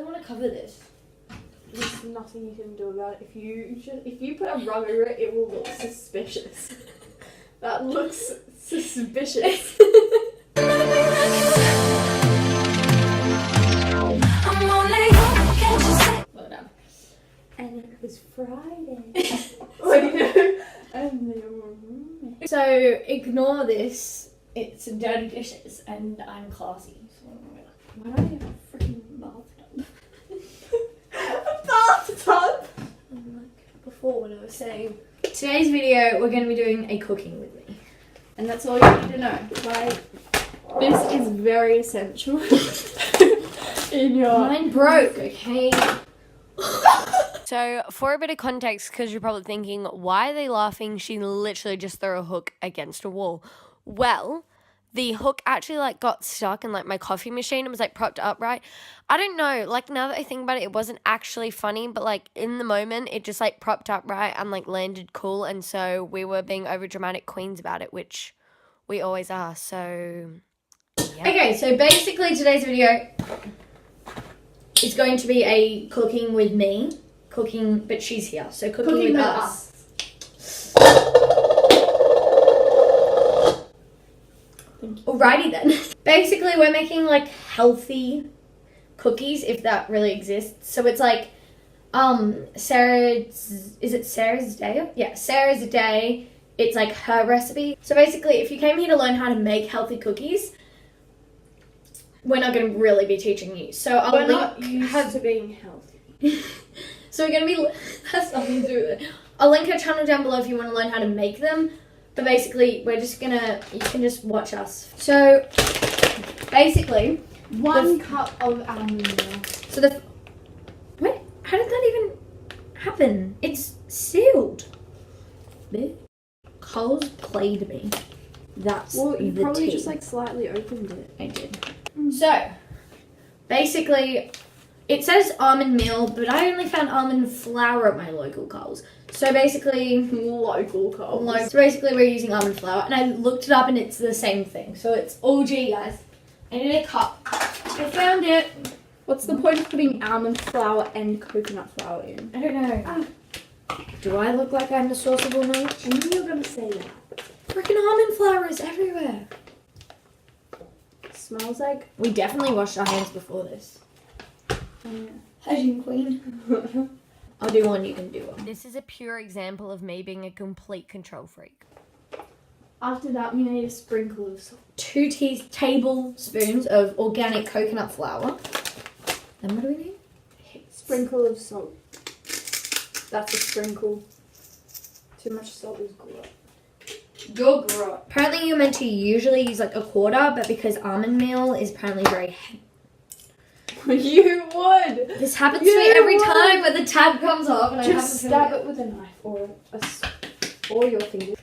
want to cover this. There's nothing you can do about it. If you put a rug over it, it will look suspicious. That looks suspicious. Well done. And it was Friday. Wait, no. And they were roommates. So ignore this. It's dirty dishes, and I'm classy. So why don't I have a freaking bathtub? A bathtub? Like before, when I was saying. Today's video, we're going to be doing a cooking with me, and that's all you need to know. Like, this is very essential. In your Mine broke. Okay. So, for a bit of context, because you're probably thinking, why are they laughing? She literally just threw a hook against a wall. Well, the hook actually, like, got stuck in, like, my coffee machine. It was, like, propped upright. I don't know. Like, now that I think about it, it wasn't actually funny. But, like, in the moment, it just, like, propped upright and, like, landed cool. And so we were being overdramatic queens about it, which we always are. So, yeah. Okay, so basically today's video is going to be a cooking with me. Cooking, but she's here. So cooking with us. Alrighty then. Basically, we're making like healthy cookies, if that really exists. So it's like, is it Sarah's Day? Yeah, Sarah's Day. It's like her recipe. So basically, if you came here to learn how to make healthy cookies, we're not going to really be teaching you. So We're not used to being healthy. So we're going to be, that's nothing to do with it. I'll link her channel down below if you want to learn how to make them. But basically, we're just going to, you can just watch us. So, basically, 1 cup of almond milk. So wait, how did that even happen? It's sealed. Coles played me. That's Well, you the probably tea. just like slightly opened it. I did. So, basically, it says almond meal, but I only found almond flour at my local Coles. So basically, Local Coles. so basically we're using almond flour, and I looked it up and it's the same thing. So it's all G, guys. I need a cup. I found it. What's the point of putting almond flour and coconut flour in? I don't know. Do I look like I'm the source of all knowledge? I knew you were gonna say that. Freaking almond flour is everywhere. Smells like. We definitely washed our hands before this. Hygiene queen. I'll do one, you can do one. This is a pure example of me being a complete control freak. After that, we need a sprinkle of salt. 2 tablespoons of organic coconut flour. Then what do we need? Sprinkle of salt. That's a sprinkle. Too much salt is good. Yogurt. Apparently you're meant to usually use like a quarter, but because almond meal is apparently very heavy. You would! This happens to me every time when the tab comes off and I have to Just stab it with a knife or your fingers.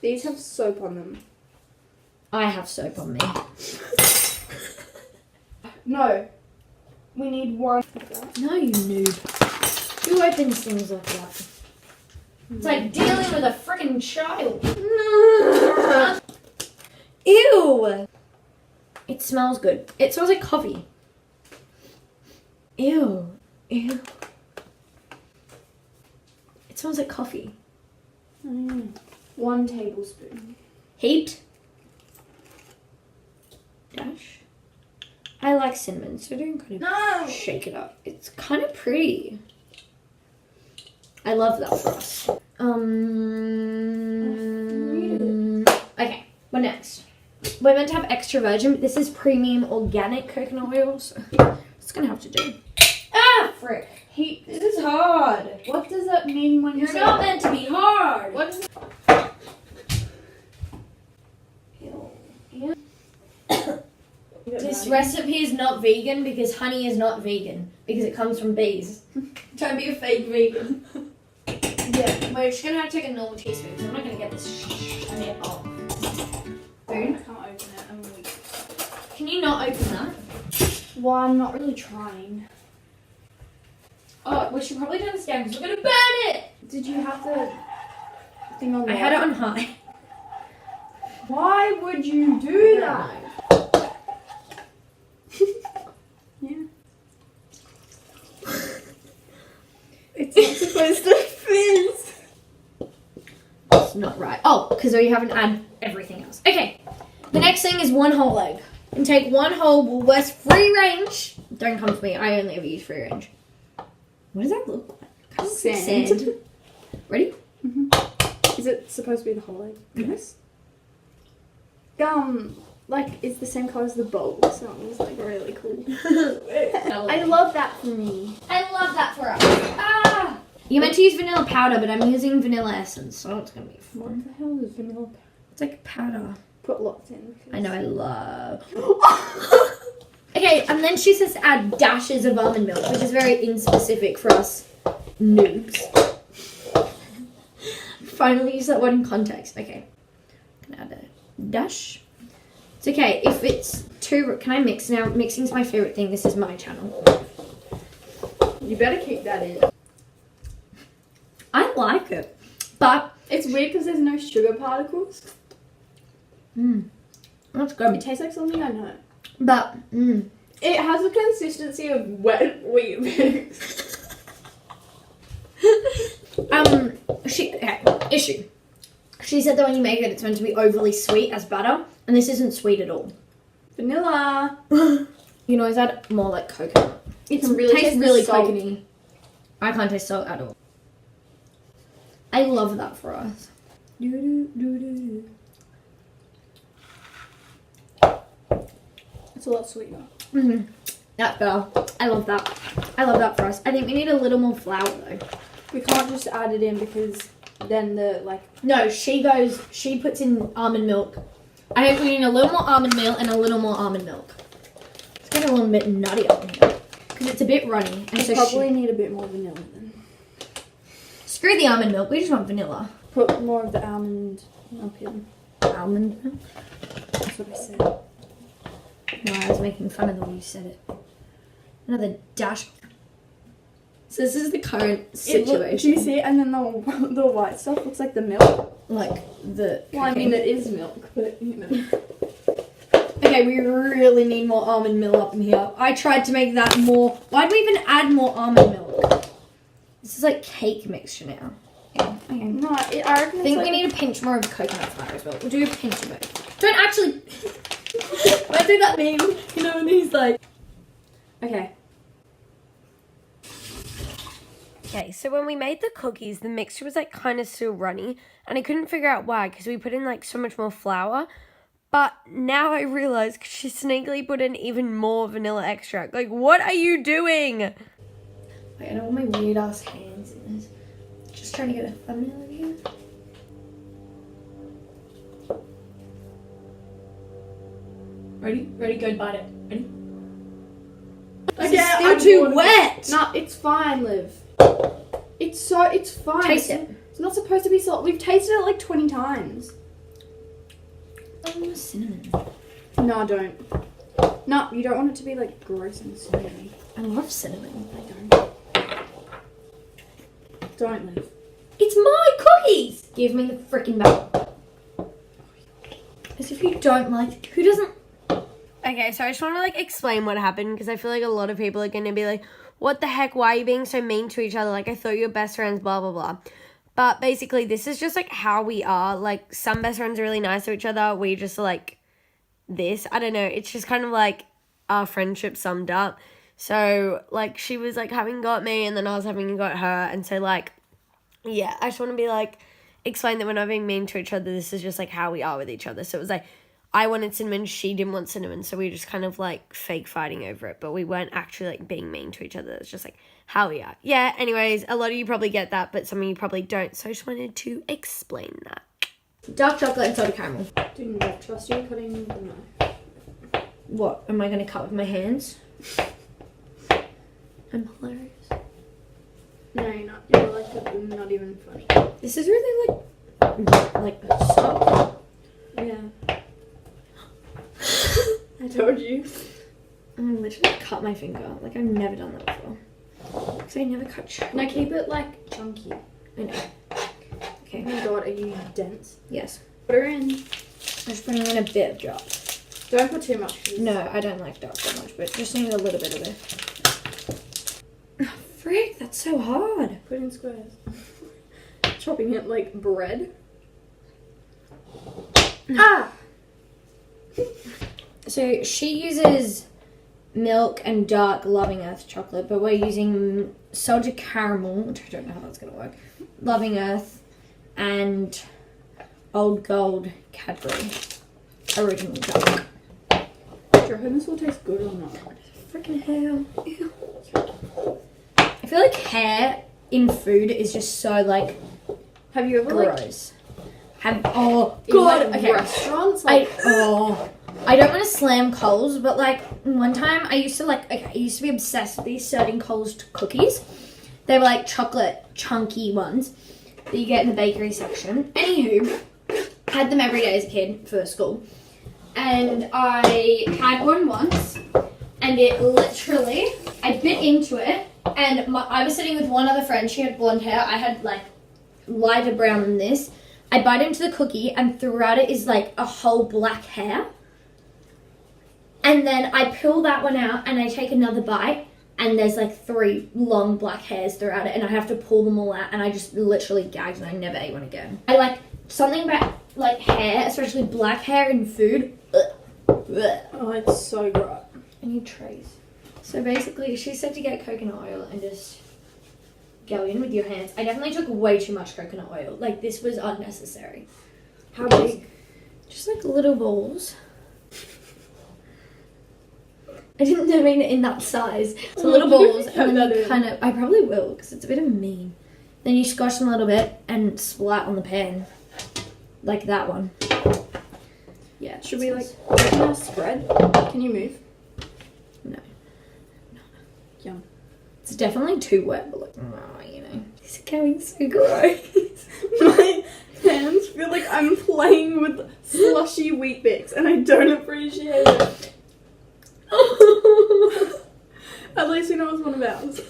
These have soap on them. I have soap on me. No. We need 1. No, you noob. Who opens things like that? It's like dealing with a freaking child. Ew! It smells good. It smells like coffee. Ew. Ew. It smells like coffee. 1 tablespoon. Heaped. Dash. I like cinnamon, so don't kind of shake it up. It's kind of pretty. I love that for us. Okay, what next? We're meant to have extra virgin, but this is premium organic coconut oil, so it's gonna have to do. Ah, frick. This is hard. What does that mean when You're not meant to be hard. What is This recipe is not vegan because honey is not vegan because it comes from bees. Don't be a fake vegan. Yeah. We're just gonna have to take a normal teaspoon because I'm not gonna get this shit off. I can't open it. I'm weak. Can you not open that? Well, I'm not really trying. Oh, we should probably turn this down because we're gonna burn it. Did you have the thing on? I had it on high. Why would you do that? supposed to fizz. It's not right. Oh, because we haven't added everything else. Okay. The next thing is one whole egg. And take one whole Woolworths free range. Don't come for me. I only ever use free range. What does that look like? Kind of like Sand. Ready? Is it supposed to be the whole egg? Yes. Like, it's the same colour as the bowl, so it was, like, really cool. I love that for me. I love that for us. Ah! You're meant to use vanilla powder, but I'm using vanilla essence, so it's going to be fun. What the hell is vanilla powder? It's like powder. Put lots in. I know, I love. Okay, and then she says to add dashes of almond milk, which is very inspecific for us noobs. Finally use that word in context. Okay. Can add a dash. It's okay if it's too. Can I mix now? Mixing's my favorite thing. This is my channel. You better keep that in. I like it, but It's weird because there's no sugar particles. that's It good. tastes like something I know. But It has the consistency of wet wheat mix. issue. She said that when you make it, it's meant to be overly sweet as butter, and this isn't sweet at all. Vanilla. You know, is that more like coconut? It's It really tastes really salt. coconutty. I can't taste salt at all. I love that for us. It's a lot sweeter. That's better. I love that. I love that for us. I think we need a little more flour though. We can't just add it in because then No, she puts in almond milk. I think we need a little more almond milk and a little more almond milk. It's getting a little bit nutty up in here. Because it's a bit runny. And we so probably need a bit more vanilla then. screw the almond milk. We just want vanilla. Put more of the almond milk in. Almond milk? That's what I said. No, I was making fun of the way you said it. Another dash. So this is the current situation. Do you see it? And then the white stuff looks like the milk. Like the. Well, I mean, it is milk, but you know. Okay, we really need more almond milk up in here. I tried to make that more. Why do we even add more almond milk? This is like cake mixture now. Yeah, okay. No, I reckon I think we need a pinch more of coconut flour as well. We'll do a pinch of it. Don't actually. I do that meme, you know, when he's like. Okay. Okay, so when we made the cookies, the mixture was like kind of still runny, and I couldn't figure out why because we put in like so much more flour. But now I realize because she sneakily put in even more vanilla extract. Like, what are you doing? Wait, I don't want my weird ass hands in this. Just trying to get a thumbnail of you. Ready, go bite it. Ready? Okay, It's I'm still too bored. wet. No, it's fine, Liv. It's fine. Taste it. It's not supposed to be salt. We've tasted it like 20 times. Oh, cinnamon. No, don't. No, you don't want it to be like gross and cinnamony. I love cinnamon. I don't. Don't, Liv. It's my cookies! Give me the freaking bag. As if you don't like. Who doesn't? Okay, so I just want to like explain what happened because I feel like a lot of people are going to be like, what the heck, why are you being so mean to each other? Like, I thought you were best friends, blah, blah, blah. But basically, this is just like how we are. Like, some best friends are really nice to each other. We just are like this. I don't know. It's just kind of like our friendship summed up. So, like, she was like having got me and then I was having got her. And so, like, yeah, I just want to be like, explain that we're not being mean to each other. This is just like how we are with each other. So it was like, I wanted cinnamon, she didn't want cinnamon, so we were just kind of like fake fighting over it, but we weren't actually like being mean to each other. It's just like how we are. Yeah, anyways, a lot of you probably get that, but some of you probably don't, so I just wanted to explain that. Dark chocolate and salted caramel. Do not trust you cutting the knife. What? Am I going to cut with my hands? I'm hilarious. No, you're not. You're like not even funny. This is really like stop. Yeah. I told you. I'm literally cut my finger. Like, I've never done that before. Because I never cut chocolate. No, keep it like chunky. I know. Okay. Oh my god, are you dense? Yes. Put her in. I'm just putting in a bit of dark. Don't put too much. No, I don't like dark that much, but just need a little bit of it. frick? That's so hard. Put it in squares. Chopping it like bread. Ah! So she uses milk and dark Loving Earth chocolate, but we're using salted caramel, which I don't know how that's going to work, Loving Earth, and Old Gold Cadbury Original Dark. Do you reckon this will taste good or not? Freaking hell. Ew. I feel like hair in food is just so, like, Have you ever like gross. Oh, in, God. like, Okay. restaurants? Like, I don't want to slam Coles, but like one time I used to be obsessed with these certain Coles cookies. They were like chocolate chunky ones that you get in the bakery section. Anywho, had them every day as a kid for school. And I had one once, and it literally, I bit into it, and I was sitting with one other friend. She had blonde hair. I had like lighter brown than this. I bite into the cookie, and throughout it is like a whole black hair. And then I peel that one out, and I take another bite, and there's like 3 long black hairs throughout it, and I have to pull them all out, and I just literally gagged, and I never ate one again. I like something about like hair, especially black hair in food. oh, it's so gross. I need trays. So basically, she said to get coconut oil and just go in with your hands. I definitely took way too much coconut oil. Like, this was unnecessary. How big? Just like little balls. I didn't mean it in that size. So little balls, and then you kind of, I probably will, because it's a bit of mean. Then you squash them a little bit and splat on the pan. Like that one. Yeah. Should we like open our spread? Can you move? No. Yum. It's definitely too wet, but like, you know. It's going so gross. My hands feel like I'm playing with slushy wheat bix, and I don't appreciate it. At least we know it's one of ours.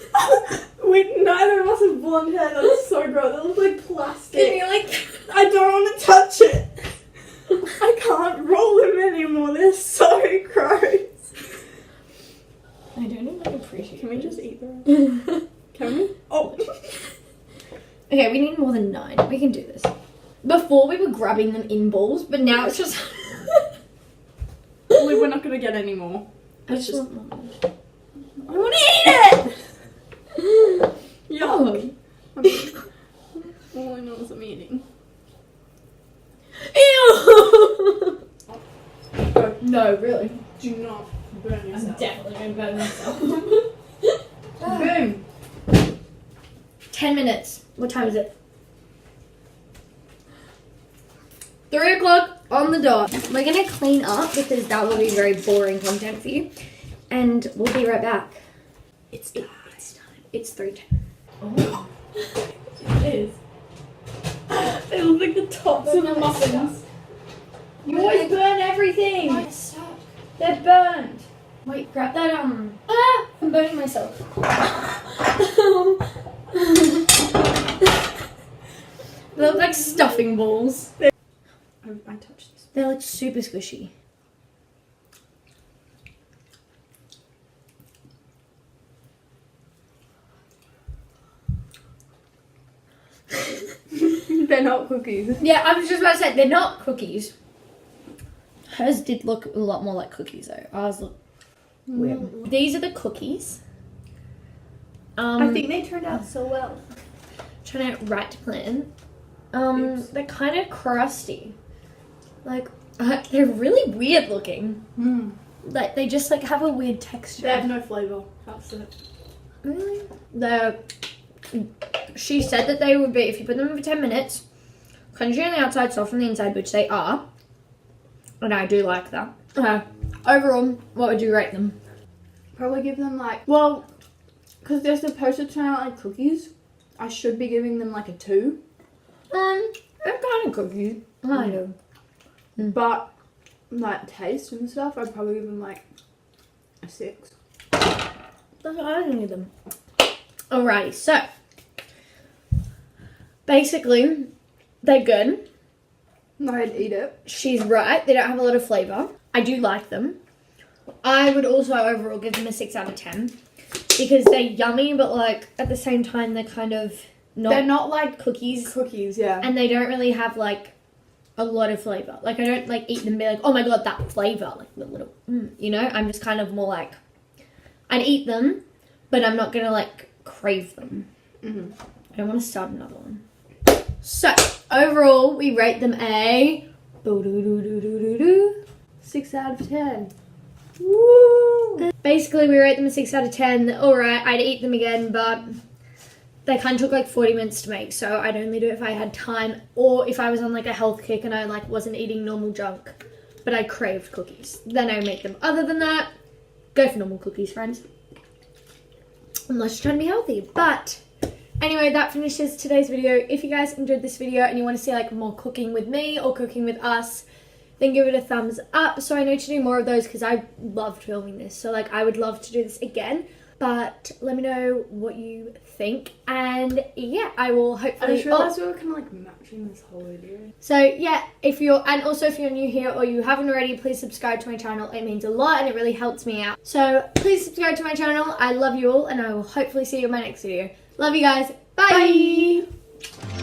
Wait, neither of us have blonde hair. That's so gross. That looks like plastic. Can you like... I don't want to touch it. I can't roll them anymore. They're so gross. I don't even appreciate. Can we just eat the rest? Can we? Oh. Okay, we need more than 9. We can do this. Before we were grabbing them in balls, but now it's just... We're not going to get any more. I just want more. I want to eat it! Yuck. All I know is I'm eating. Ew! No, really. Do not burn yourself. Definitely going to burn myself. Boom. 10 minutes. What time is it? 3 o'clock on the dot. We're going to clean up because that will be very boring content for you. And we'll be right back. It's time. It's 3:10. Oh. It is. They look like the tops of the muffins. You always burn everything. Why stop? They're burned. Wait, grab that, I'm burning myself. They look like stuffing balls. I touched this. They're like super squishy. They're not cookies. Yeah, I was just about to say, they're not cookies. Hers did look a lot more like cookies though. Ours look weird. These are the cookies. I think they turned out so well. Trying out right to plan. Oops. They're kind of crusty. Like, they're really weird looking. Like, they just like have a weird texture. They have no flavour. That's it. Really? They're... She said that they would be, if you put them in for 10 minutes, crunchy on the outside, soft on the inside, which they are. And I do like that. Overall, what would you rate them? Probably give them like, well, because they're supposed to turn out like cookies, I should be giving them like a 2. They're kind of cookies. I know. But like taste and stuff, I'd probably give them like a 6. That's what I didn't give them. Alrighty, so basically, they're good. I'd eat it. She's right, they don't have a lot of flavour. I do like them. I would also overall give them a 6 out of 10. because they're yummy, but like at the same time they're kind of not. They're not like cookies, cookies, yeah. and they don't really have like a lot of flavor. Like I don't like eat them and be like, oh my god, that flavor, like the little, you know. I'm just kind of more like, I'd eat them, but I'm not gonna like crave them. I don't want to start another one. So overall, we rate them a 6 out of 10. woo. Basically, we rate them a 6 out of 10. They're alright. I'd eat them again, but they kind of took like 40 minutes to make, so I'd only do it if I had time or if I was on like a health kick and I like wasn't eating normal junk, but I craved cookies. Then I would make them. Other than that, go for normal cookies, friends. Unless you're trying to be healthy. But anyway, that finishes today's video. If you guys enjoyed this video and you want to see like more cooking with me or cooking with us, then give it a thumbs up so I know to do more of those, because I loved filming this. So like I would love to do this again. But let me know what you think, and yeah, I will hopefully. I just realised we were kind of like matching this whole video. So yeah, if you're new here or you haven't already, please subscribe to my channel. It means a lot and it really helps me out. So please subscribe to my channel. I love you all, and I will hopefully see you in my next video. Love you guys. Bye. Bye.